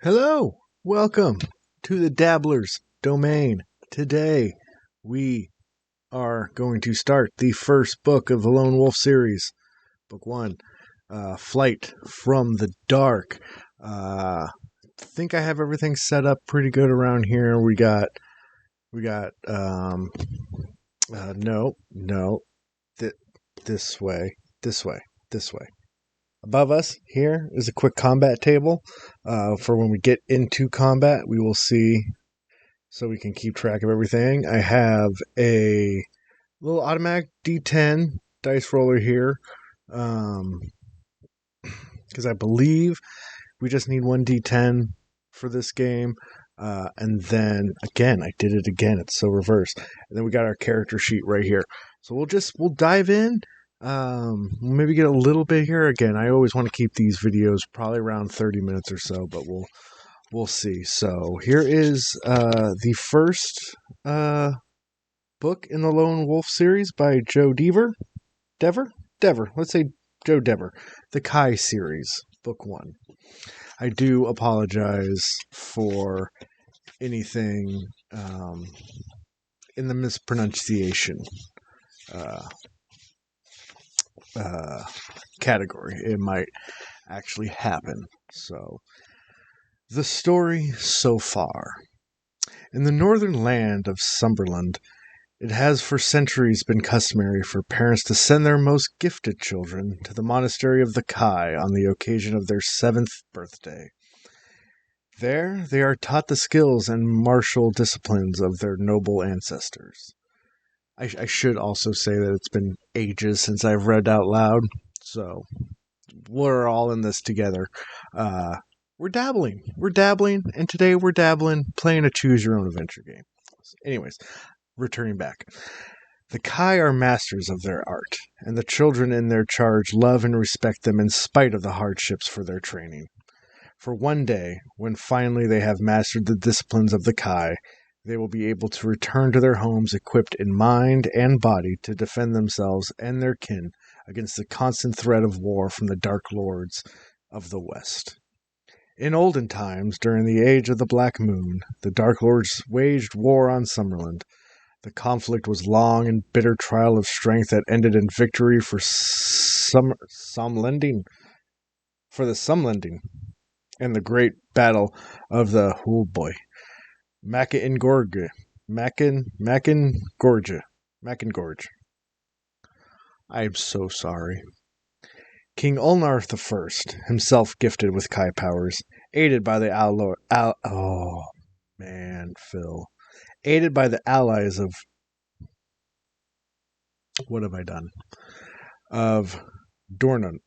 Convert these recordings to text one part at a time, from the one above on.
Hello, welcome to the Dabbler's Domain. Today, we are going to start the first book of the Lone Wolf series. Book 1, Flight from the Dark. Think I have everything set up pretty good around here. We got, this way, this way, this way. Above us here is a quick combat table. For when we get into combat, we will see, so we can keep track of everything. I have a little automatic D10 dice roller here, because I believe we just need one D10 for this game. And then again, I did it again. It's so reversed. And then we got our character sheet right here. So we'll dive in. Maybe get a little bit here. Again, I always want to keep these videos probably around 30 minutes or so, but we'll see. So here is the first book in the Lone Wolf series by Joe Dever. Dever. Let's say Joe Dever. The Kai series, book 1. I do apologize for anything in the mispronunciation category. It might actually happen. So, the story so far. In the northern land of Sumberland, it has for centuries been customary for parents to send their most gifted children to the monastery of the Kai on the occasion of their 7th birthday. There, they are taught the skills and martial disciplines of their noble ancestors. I should also say that it's been ages since I've read out loud, so we're all in this together. We're dabbling, and today we're dabbling, playing a choose-your-own-adventure game. Anyways, returning back. The Kai are masters of their art, and the children in their charge love and respect them in spite of the hardships for their training. For one day, when finally they have mastered the disciplines of the Kai, they will be able to return to their homes equipped in mind and body to defend themselves and their kin against the constant threat of war from the Dark Lords of the West. In olden times, during the age of the Black Moon, the Dark Lords waged war on Summerland. The conflict was long and bitter trial of strength that ended in victory for Sumlending, and the great battle of the Macengorge. I am so sorry. King Ulnar I, himself gifted with Kai powers, aided by the aided by the allies of what have I done? Of Durnor,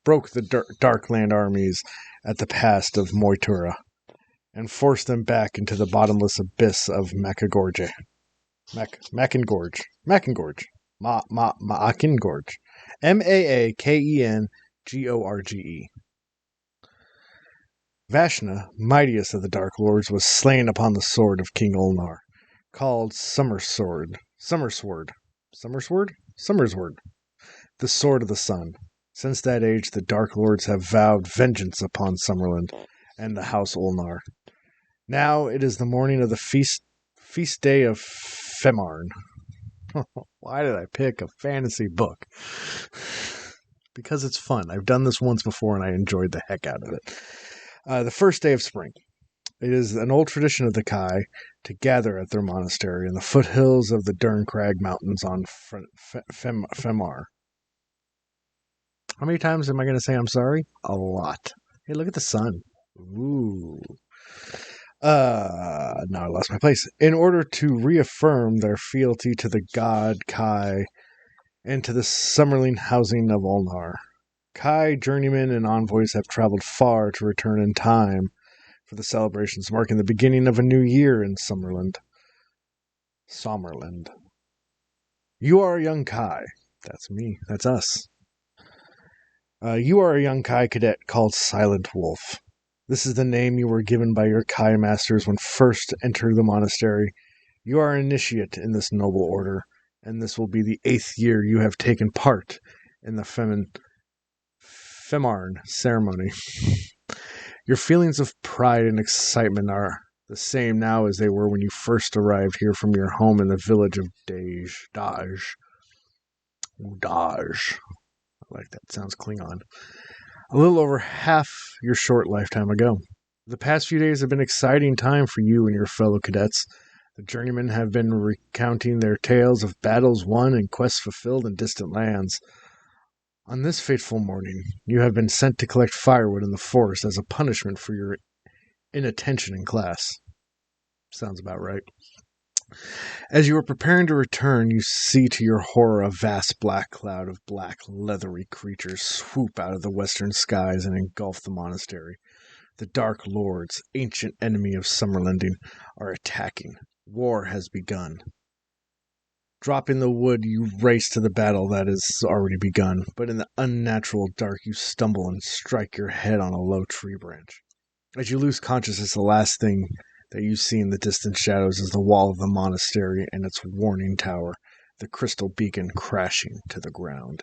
broke the Darkland armies at the pass of Moitura and forced them back into the bottomless abyss of Macengorge. Maakengorge. Vashna, mightiest of the Dark Lords, was slain upon the sword of King Ulnar, called Summersword, the Sword of the Sun. Since that age, the Dark Lords have vowed vengeance upon Summerland and the House Ulnar. Now it is the morning of the feast day of Femarn. Why did I pick a fantasy book? Because it's fun. I've done this once before and I enjoyed the heck out of it. The first day of spring. It is an old tradition of the Kai to gather at their monastery in the foothills of the Derncrag Mountains on Femar. How many times am I going to say I'm sorry? A lot. Hey, look at the sun. Ooh. Now I lost my place. In order to reaffirm their fealty to the god Kai and to the Summerling housing of Ulnar. Kai journeymen and envoys have traveled far to return in time for the celebrations marking the beginning of a new year in Sommerland. You are a young Kai. That's me. That's us. You are a young Kai cadet called Silent Wolf. This is the name you were given by your Kai masters when first entered the monastery. You are an initiate in this noble order, and this will be the 8th year you have taken part in the Femarn ceremony. Your feelings of pride and excitement are the same now as they were when you first arrived here from your home in the village of Daj. I like that. Sounds Klingon. A little over half your short lifetime ago. The past few days have been an exciting time for you and your fellow cadets. The journeymen have been recounting their tales of battles won and quests fulfilled in distant lands. On this fateful morning, you have been sent to collect firewood in the forest as a punishment for your inattention in class. Sounds about right. As you are preparing to return, you see to your horror a vast black cloud of black, leathery creatures swoop out of the western skies and engulf the monastery. The Dark Lords, ancient enemy of Summerlending, are attacking. War has begun. Dropping the wood, you race to the battle that has already begun, but in the unnatural dark, you stumble and strike your head on a low tree branch. As you lose consciousness, the last thing that you see in the distant shadows is the wall of the monastery and its warning tower, the crystal beacon crashing to the ground.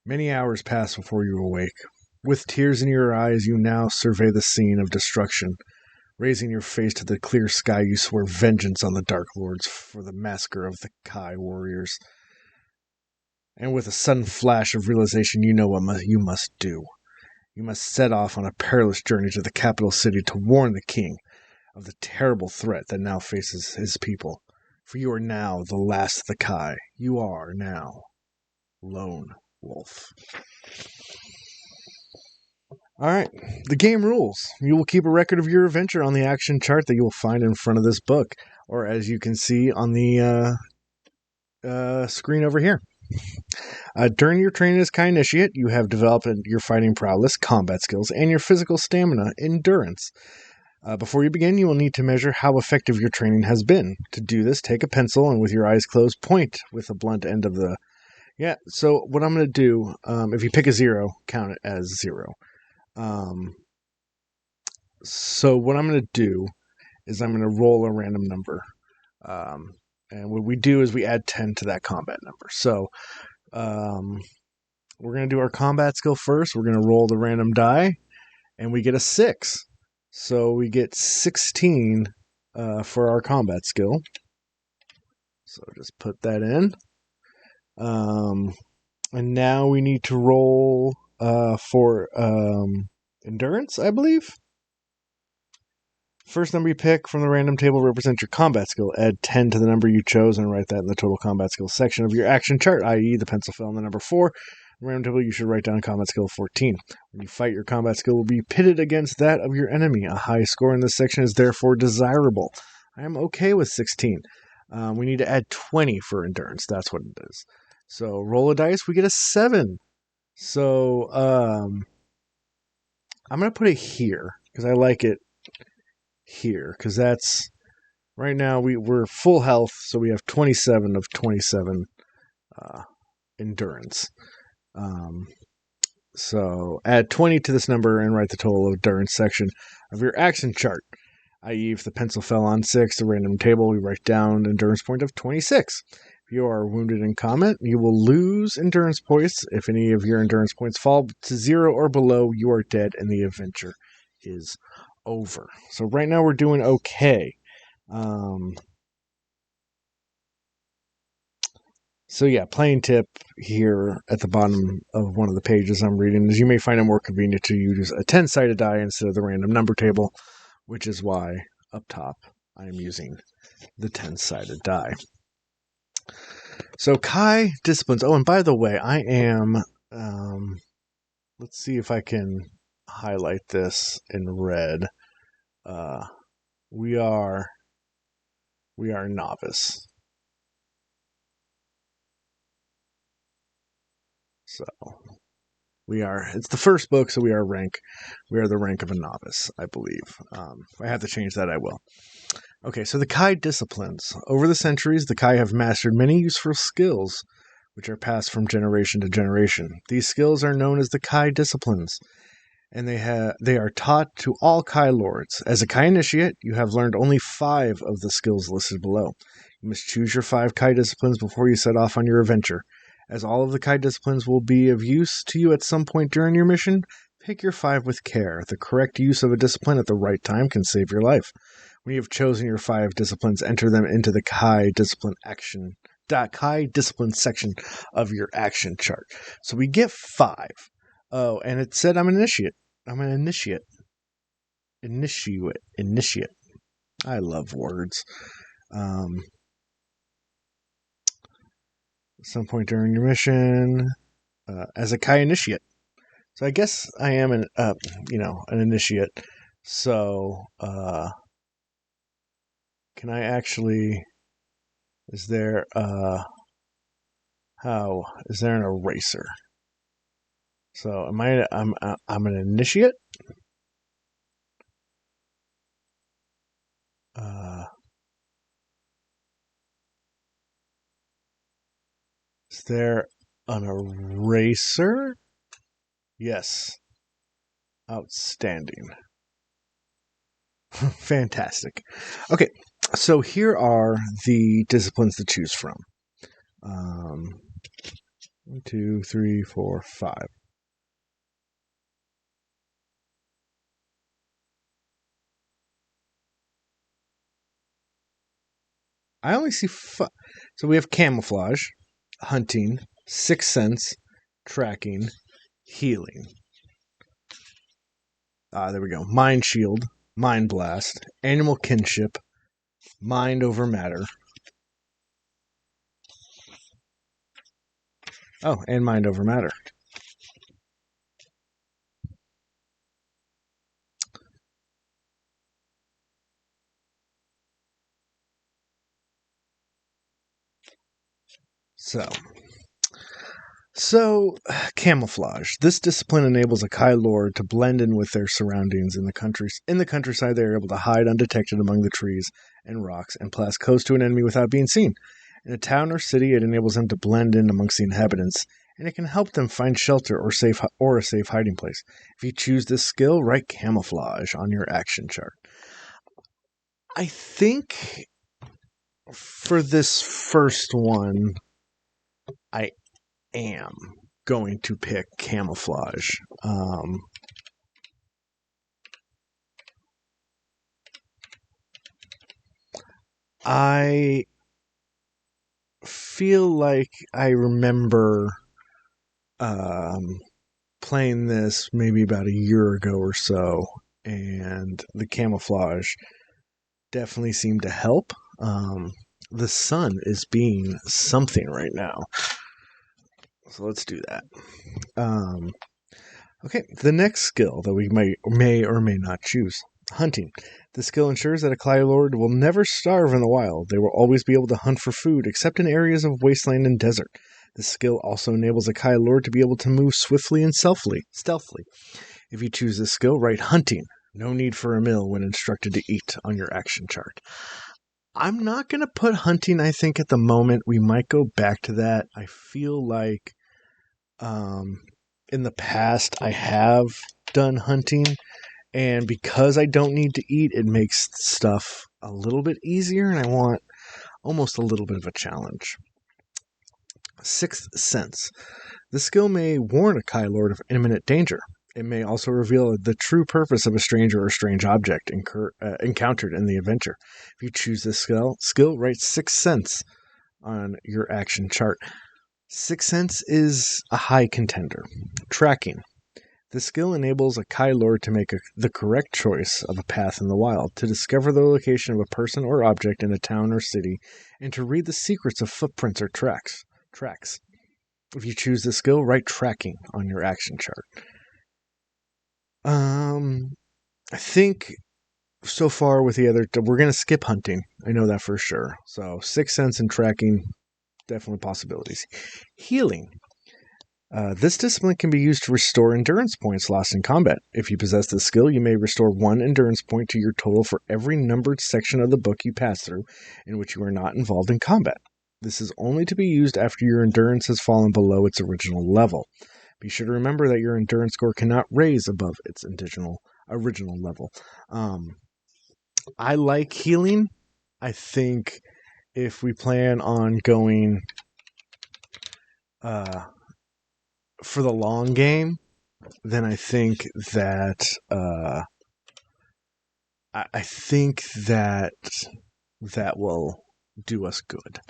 Many hours pass before you awake. With tears in your eyes, you now survey the scene of destruction. Raising your face to the clear sky, you swear vengeance on the Dark Lords for the massacre of the Kai warriors. And with a sudden flash of realization, you know what you must do. You must set off on a perilous journey to the capital city to warn the king of the terrible threat that now faces his people. For you are now the last of the Kai. You are now Lone Wolf. Alright, the game rules. You will keep a record of your adventure on the action chart that you will find in front of this book, or as you can see on the screen over here. During your training as Kai Initiate, you have developed your fighting prowess, combat skills, and your physical stamina, endurance. Before you begin, you will need to measure how effective your training has been. To do this, take a pencil and with your eyes closed, point with the blunt end of the... Yeah, so what I'm going to do, if you pick a 0, count it as 0. So what I'm going to do is I'm going to roll a random number. And what we do is we add 10 to that combat number. So we're going to do our combat skill first. We're going to roll the random die, and we get a 6. So we get 16 for our combat skill. So just put that in. And now we need to roll for endurance, I believe. First number you pick from the random table represents your combat skill. Add 10 to the number you chose and write that in the total combat skill section of your action chart, i.e. the pencil fell on the number 4. In the random table, you should write down combat skill 14. When you fight, your combat skill will be pitted against that of your enemy. A high score in this section is therefore desirable. I am okay with 16. We need to add 20 for endurance. That's what it is. So roll a dice, we get a 7. So I'm going to put it here because I like it here because that's right now we're full health, so we have 27 of 27 endurance. So add 20 to this number and write the total of endurance section of your action chart, i.e. if the pencil fell on 6, the random table, we write down endurance point of 26. If you are wounded in combat, you will lose endurance points. If any of your endurance points fall to 0 or below, you are dead and the adventure is over. So right now we're doing okay. So yeah, playing tip here at the bottom of one of the pages I'm reading is you may find it more convenient to use a 10-sided die instead of the random number table, which is why up top I am using the 10-sided die. So Kai disciplines. Oh, and by the way, I am, let's see if I can highlight this in red. We are novice. So it's the first book, so we are the rank of a novice, I believe. If I have to change that, I will. Okay, so the Kai disciplines. Over the centuries, the Kai have mastered many useful skills, which are passed from generation to generation. These skills are known as the Kai disciplines, and they are taught to all Kai lords. As a Kai initiate, you have learned only 5 of the skills listed below. You must choose your 5 Kai disciplines before you set off on your adventure. As all of the Kai disciplines will be of use to you at some point during your mission, pick your 5 with care. The correct use of a discipline at the right time can save your life. When you have chosen your 5 disciplines, enter them into the Kai discipline section of your action chart. So we get 5. Oh, and it said I'm an initiate. I'm an initiate. Initiate. I love words. At some point during your mission, as a Kai initiate. So I guess I am an initiate. So, can I actually? Is there an eraser? So am I? I'm an initiate. Is there an eraser? Yes. Outstanding. Fantastic. Okay, so here are the disciplines to choose from. 1, 2, 3, 4, 5. I only see 5. So we have camouflage, hunting, sixth sense, tracking, healing. There we go. Mind shield, mind blast, animal kinship, mind over matter. Oh, and mind over matter. So, camouflage. This discipline enables a Kai Lord to blend in with their surroundings in the countryside. They are able to hide undetected among the trees and rocks and pass close to an enemy without being seen. In a town or city, it enables them to blend in amongst the inhabitants, and it can help them find shelter or a safe hiding place. If you choose this skill, write camouflage on your action chart. I think for this first one, I am going to pick camouflage. I feel like I remember playing this maybe about a year ago or so, and the camouflage definitely seemed to help. The sun is being something right now. So let's do that. Okay, the next skill that we may or may not choose. Hunting. The skill ensures that a Kai Lord will never starve in the wild. They will always be able to hunt for food, except in areas of wasteland and desert. This skill also enables a Kai Lord to be able to move swiftly and stealthily. If you choose this skill, write hunting. No need for a meal when instructed to eat on your action chart. I'm not going to put hunting, I think, at the moment. We might go back to that. I feel like in the past I have done hunting, and because I don't need to eat, it makes stuff a little bit easier, and I want almost a little bit of a challenge. Sixth sense. The skill may warn a Kai Lord of imminent danger. It may also reveal the true purpose of a stranger or strange object encountered in the adventure. If you choose this skill, write Sixth Sense on your action chart. Sixth Sense is a high contender. Tracking. The skill enables a Kai Lord to make the correct choice of a path in the wild, to discover the location of a person or object in a town or city, and to read the secrets of footprints or tracks. If you choose this skill, write tracking on your action chart. I think so far with the other, we're going to skip hunting. I know that for sure. So, Sixth Sense and tracking, definitely possibilities. Healing. This discipline can be used to restore endurance points lost in combat. If you possess this skill, you may restore 1 endurance point to your total for every numbered section of the book you pass through in which you are not involved in combat. This is only to be used after your endurance has fallen below its original level. Be sure to remember that your endurance score cannot raise above its original level. I like healing. I think if we plan on going for the long game, then I think that I think that will do us good.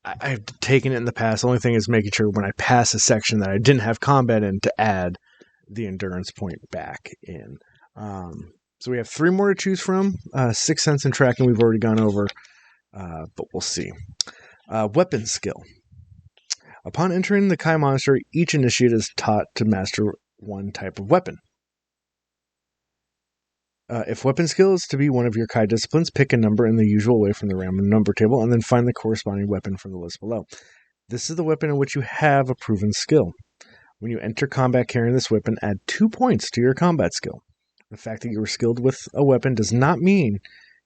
I've taken it in the past. The only thing is making sure when I pass a section that I didn't have combat in to add the endurance point back in. So we have 3 more to choose from. 6th Sense and Tracking we've already gone over, but we'll see. Weapon skill. Upon entering the Kai Monastery, each initiate is taught to master one type of weapon. If weapon skill is to be one of your Kai disciplines, pick a number in the usual way from the random number table, and then find the corresponding weapon from the list below. This is the weapon in which you have a proven skill. When you enter combat carrying this weapon, add 2 points to your combat skill. The fact that you were skilled with a weapon does not mean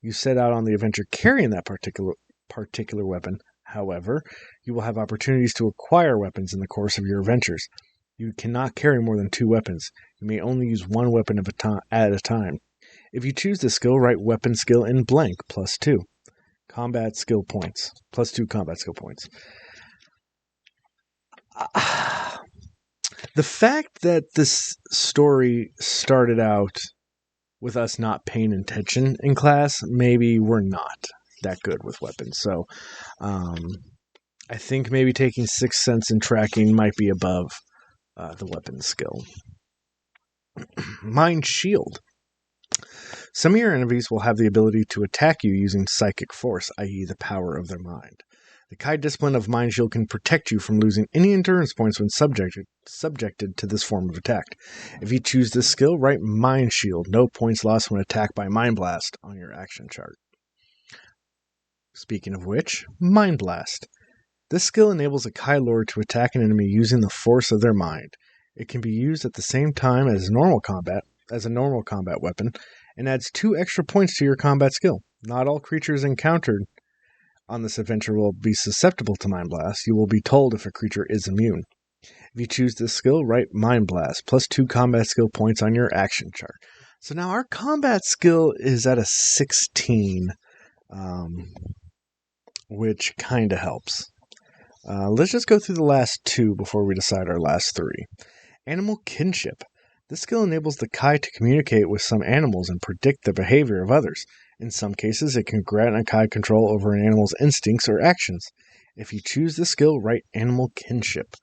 you set out on the adventure carrying that particular weapon. However, you will have opportunities to acquire weapons in the course of your adventures. You cannot carry more than 2 weapons. You may only use 1 weapon at a time. If you choose this skill, write weapon skill in blank +2 combat skill points. +2 combat skill points. The fact that this story started out with us not paying attention in class, maybe we're not that good with weapons. So I think maybe taking 6th Sense and Tracking might be above the weapon skill. Mind Shield. Some of your enemies will have the ability to attack you using psychic force, i.e. the power of their mind. The Kai discipline of Mind Shield can protect you from losing any endurance points when subjected to this form of attack. If you choose this skill, write Mind Shield, no points lost when attacked by Mind Blast on your action chart. Speaking of which, Mind Blast. This skill enables a Kai Lord to attack an enemy using the force of their mind. It can be used at the same time as a normal combat weapon, and adds 2 extra points to your combat skill. Not all creatures encountered on this adventure will be susceptible to Mind Blast. You will be told if a creature is immune. If you choose this skill, write Mind Blast, +2 combat skill points on your action chart. So now our combat skill is at a 16, which kind of helps. Let's just go through the last 2 before we decide our last 3. Animal Kinship. This skill enables the Kai to communicate with some animals and predict the behavior of others. In some cases, it can grant a Kai control over an animal's instincts or actions. If you choose this skill, write Animal Kinship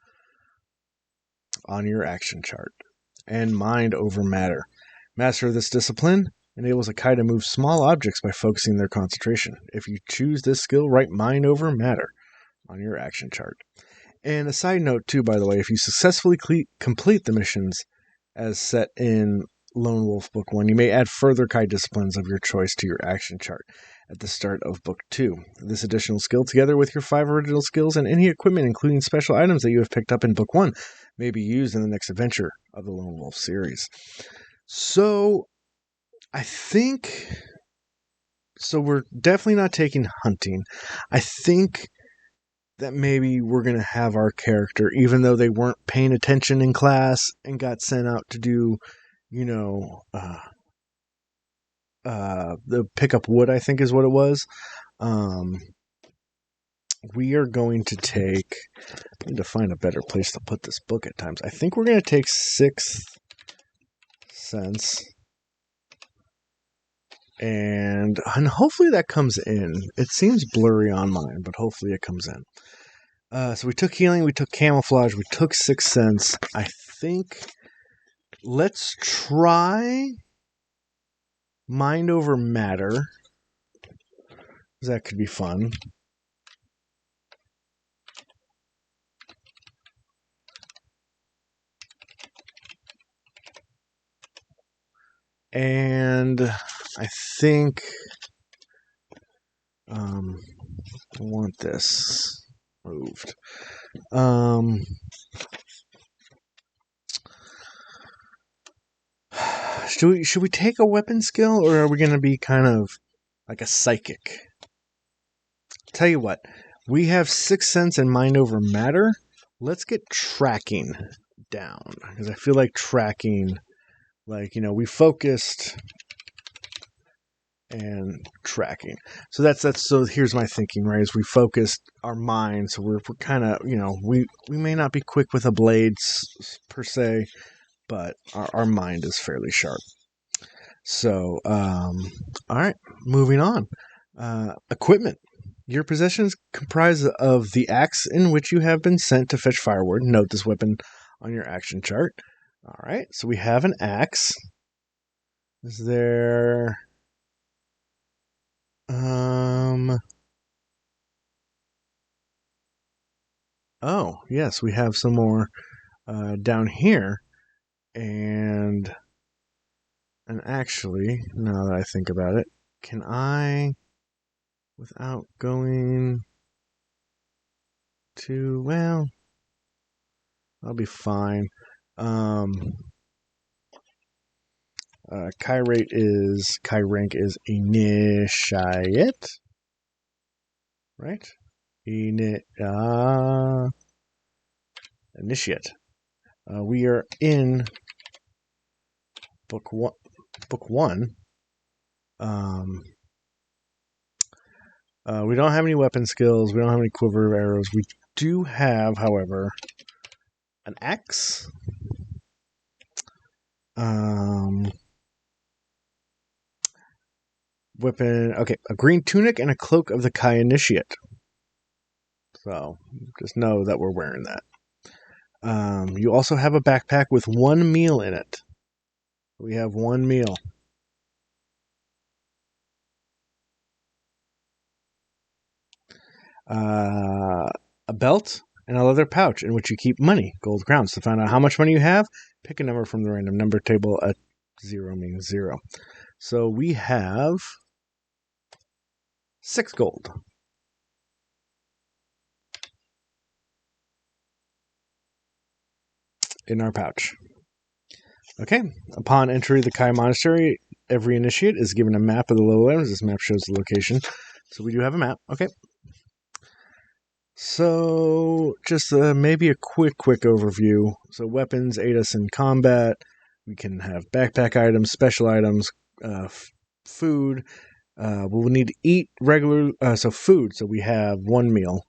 on your action chart. And Mind over Matter. Master of this discipline enables a Kai to move small objects by focusing their concentration. If you choose this skill, write Mind over Matter on your action chart. And a side note too, by the way, if you successfully complete the missions as set in Lone Wolf Book 1, you may add further Kai disciplines of your choice to your action chart at the start of Book 2. This additional skill, together with your 5 original skills and any equipment, including special items that you have picked up in Book 1, may be used in the next adventure of the Lone Wolf series. So, I think... So we're definitely not taking hunting. I think that maybe we're going to have our character, even though they weren't paying attention in class and got sent out to do, the pick up wood, I think is what it was. We are going to take, I need to find a better place to put this book at times. I think we're going to take 6th Sense. And hopefully that comes in. It seems blurry on mine, but hopefully it comes in. So we took healing, we took camouflage, we took 6th Sense. I think let's try Mind over Matter. That could be fun. And I think I want this moved. Should we take a weapon skill, or are we going to be kind of like a psychic? Tell you what, we have 6th Sense and Mind over Matter. Let's get Tracking down, because I feel like Tracking, we focused and tracking. So that's so here's my thinking, right? Is we focused our mind, so we're kind of, we may not be quick with a blade per se, but our mind is fairly sharp. So all right, moving on. Equipment. Your possessions comprise of the axe in which you have been sent to fetch firewood. Note this weapon on your action chart. All right, so we have an axe. Is there oh, yes, we have some more down here. And actually, now that I think about it, can I, without going to, well, I'll be fine. Kai rank is initiate, right? Initiate. We are in book one. We don't have any weapon skills. We don't have any quiver of arrows. We do have, however, an axe. Weapon. Okay, a green tunic and a cloak of the Kai Initiate. So just know that we're wearing that. You also have a backpack with one meal in it. We have one meal. A belt and a leather pouch in which you keep money, gold crowns. To find out how much money you have, pick a number from the random number table. At 0 means 0. So we have 6 gold. In our pouch. Okay. Upon entry of the Kai Monastery, every initiate is given a map of the lowlands. This map shows the location. So we do have a map. Okay. So just maybe a quick overview. So weapons aid us in combat. We can have backpack items, special items, food. We will need to eat regular. So food. So we have one meal.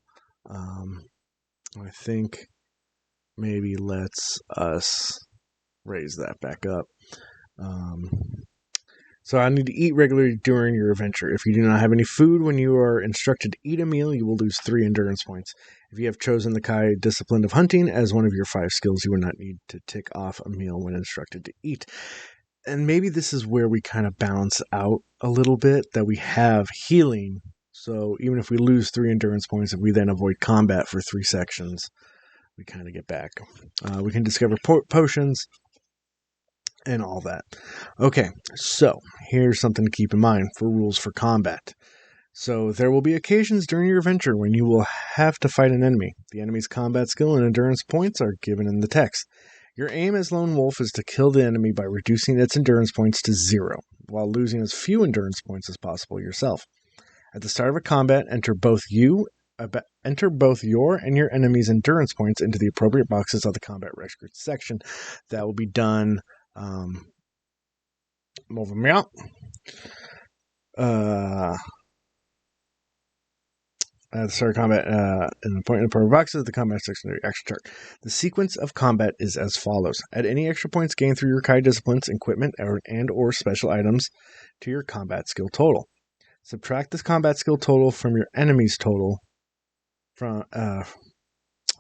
I think maybe let's us raise that back up. So I need to eat regularly during your adventure. If you do not have any food when you are instructed to eat a meal, you will lose 3 endurance points. If you have chosen the Kai Discipline of Hunting as one of your 5 skills, you will not need to tick off a meal when instructed to eat. And maybe this is where we kind of balance out a little bit, that we have healing. So even if we lose 3 endurance points, if we then avoid combat for 3 sections, we kind of get back. We can discover potions and all that. Okay, so here's something to keep in mind for rules for combat. So there will be occasions during your adventure when you will have to fight an enemy. The enemy's combat skill and endurance points are given in the text. Your aim as Lone Wolf is to kill the enemy by reducing its endurance points to 0, while losing as few endurance points as possible yourself. At the start of a combat, enter both your and your enemy's endurance points into the appropriate boxes of the combat records section. That will be done. Move them out. At the start of combat, in the point in the appropriate boxes, the combat secondary action chart. The sequence of combat is as follows. Add any extra points gained through your Kai disciplines, equipment, or special items to your combat skill total. Subtract this combat skill total from your enemy's total.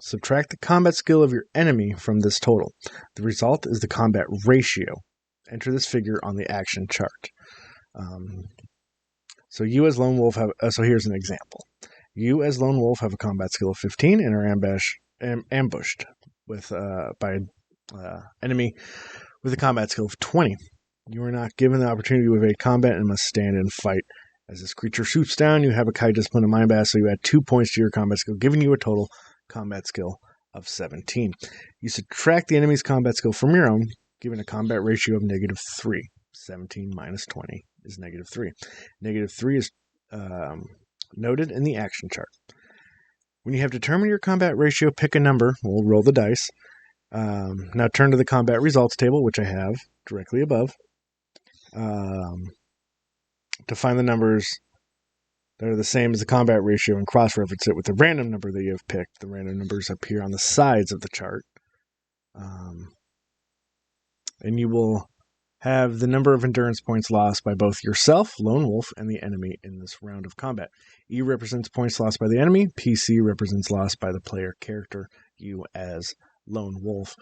Subtract the combat skill of your enemy from this total. The result is the combat ratio. Enter this figure on the action chart. So you as Lone Wolf have... so here's an example. You as Lone Wolf have a combat skill of 15 and are ambushed by an enemy with a combat skill of 20. You are not given the opportunity to evade combat and must stand and fight. As this creature shoots down, you have a Kai Discipline of Mind Bass, so you add 2 points to your combat skill, giving you a total combat skill of 17. You subtract the enemy's combat skill from your own, giving a combat ratio of -3. 17 minus 20 is -3. -3 is noted in the action chart. When you have determined your combat ratio, pick a number. We'll roll the dice. Now turn to the combat results table, which I have directly above. to find the numbers that are the same as the combat ratio and cross-reference it with the random number that you have picked. The random numbers appear on the sides of the chart. And you will have the number of endurance points lost by both yourself, Lone Wolf, and the enemy in this round of combat. E represents points lost by the enemy. PC represents loss by the player character, you as Lone Wolf.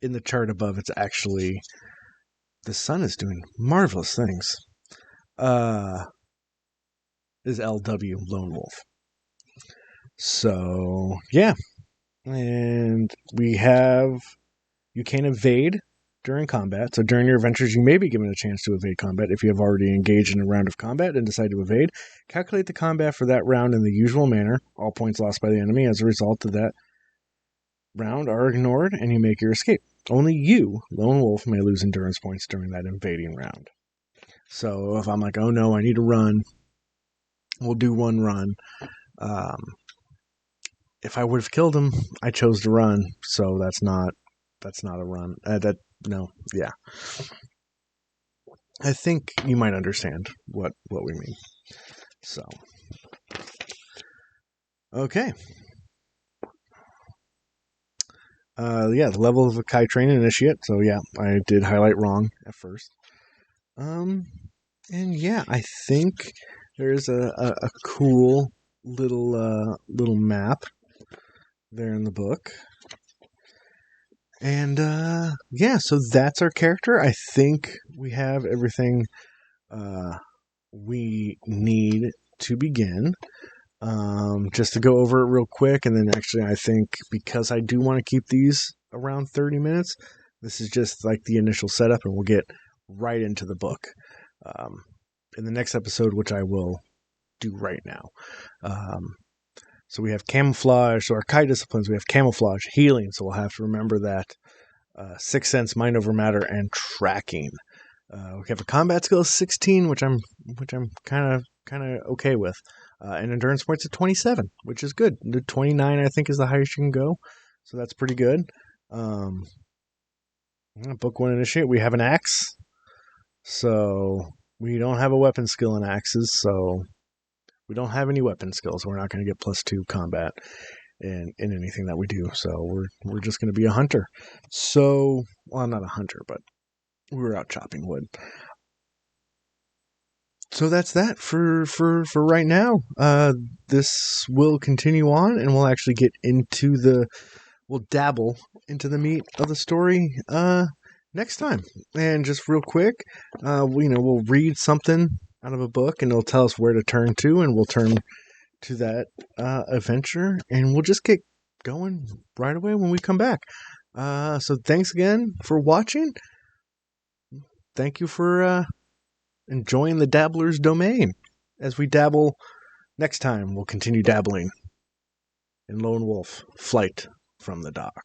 In the chart above, it's actually... the sun is doing marvelous things. Is LW, Lone Wolf. So, yeah. And we have... you can evade during combat. So during your adventures, you may be given a chance to evade combat if you have already engaged in a round of combat and decide to evade. Calculate the combat for that round in the usual manner. All points lost by the enemy as a result of that round are ignored, and you make your escape. Only you, Lone Wolf, may lose endurance points during that invading round. So if I'm like, oh no, I need to run, we'll do one run. If I would have killed him, I chose to run, so that's not a run. Yeah. I think you might understand what we mean. So, okay. The level of a Kai Train Initiate. So yeah, I did highlight wrong at first. And yeah, I think there's a cool little map there in the book. And yeah, so that's our character. I think we have everything we need to begin. Just to go over it real quick, and then actually I think because I do want to keep these around 30 minutes, this is just like the initial setup, and we'll get right into the book in the next episode, which I will do right now. So we have camouflage. So our Kai disciplines, we have camouflage, healing. So we'll have to remember that. Sixth Sense, Mind Over Matter, and tracking. We have a combat skill of 16, which I'm kind of okay with. And endurance points at 27, which is good. The 29, I think, is the highest you can go. So that's pretty good. Book 1 Initiate, we have an axe. So we don't have a weapon skill in axes, so we don't have any weapon skills. We're not going to get +2 combat in anything that we do. So we're just going to be a hunter. So, well, I'm not a hunter, but we were out chopping wood. So that's that for right now. This will continue on, and we'll actually get into we'll dabble into the meat of the story next time. And just real quick, we'll read something out of a book, and it'll tell us where to turn to, and we'll turn to that adventure, and we'll just get going right away when we come back. So thanks again for watching. Thank you for enjoying the Dabbler's Domain. As we dabble next time, we'll continue dabbling in Lone Wolf, Flight from the Dock.